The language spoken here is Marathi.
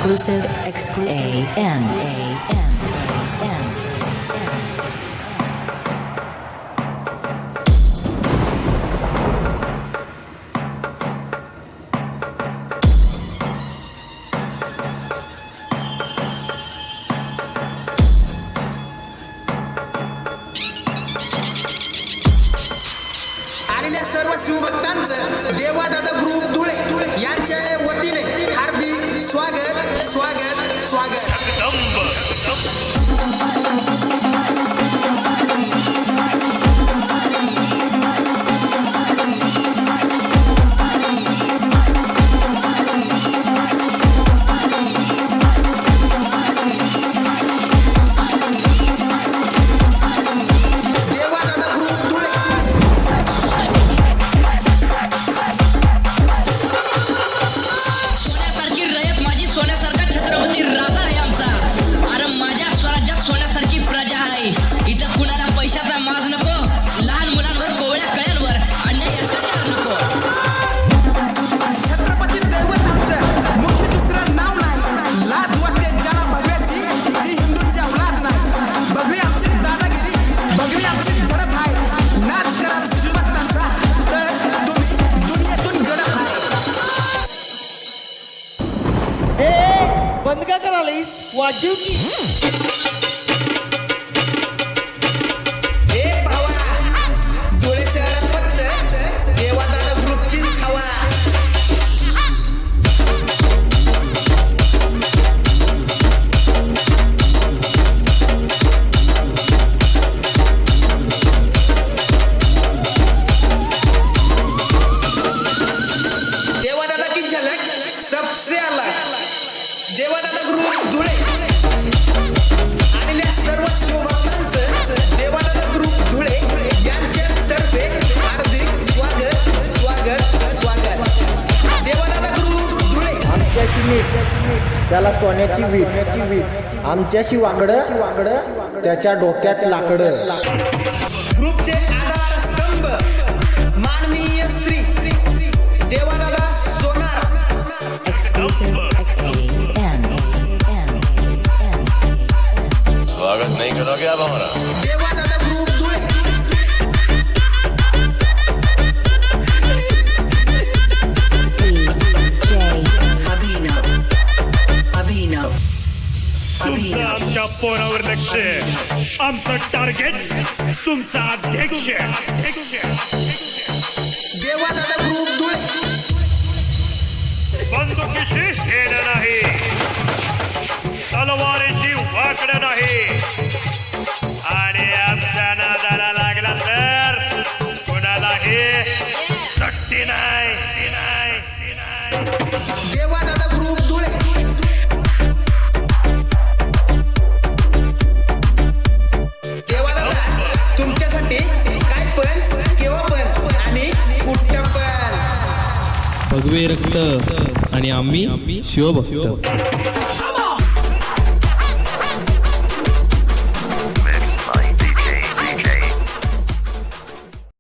exclusive AN. आलेल्या सर्व शिवभक्तांचं देवादादा ग्रुप धुळे यांच्या वतीने हार्दिक स्वागत स्वागत स्वागत। सोन्यासारखा छत्रपती राजा आहे आमचा। अरे माझ्या स्वराज्यात सोन्यासारखी प्रजा आहे। इथं कुणाला पैशाचा माज नको, लहान मुलांवर कोवळ्या कळ्यांवर अन्याय अत्याचार नको। छत्रपती दैवत आमचं मुख्य दुसरं नाव नाही। लाज वाटते ज्याला भगव्याची ती हिंदूची औलाद नाही। भगवी आमची दादागिरी, भगवी आमची झडप आहे। नाच कराल शिवभक्तांचा तर तुम्ही दुनियेतून गडप आहे। बंद का करायला वाजव की धुळे शहरात फक्त देवादादा ग्रुपचीच हवा। देवादादा की झलक सबसे अलग। देवादादा ग्रुप धुळे आलेल्या सर्व शिवभक्तांचं देवादादा ग्रुप धुळे यांच्यातर्फे हार्दिक स्वागत स्वागत स्वागत। देवादादा ग्रुप धुळे आमच्याशी नीट त्याला सोन्याची वीट आमच्याशी वाकडं त्याच्या डोक्यात लाकडं। ग्रुपचे आधारस्तंभ माननीय श्री देवादादा सोनार। Exclusive AN. स्वागत नहीं करोगे आप हमारा? देवादादा ग्रुप धुळे तुमचं आमच्या पोरावर लक्ष आहे। आमचं टार्गेट तुमचा अध्यक्ष। देवादादा ग्रुप धुळे बंदुकीशी घेणं नाही, तलवारीशी वाकडं नाही आणि आमच्या नादाला लागला तर कुणालाही सक्ती नाही। देवादादा ग्रुप धुळे देवादादा तुमच्यासाठी काय पण केव्हा पण आणि कुठं पण। भगवे रक्त आणि आम्ही शिवभक्त।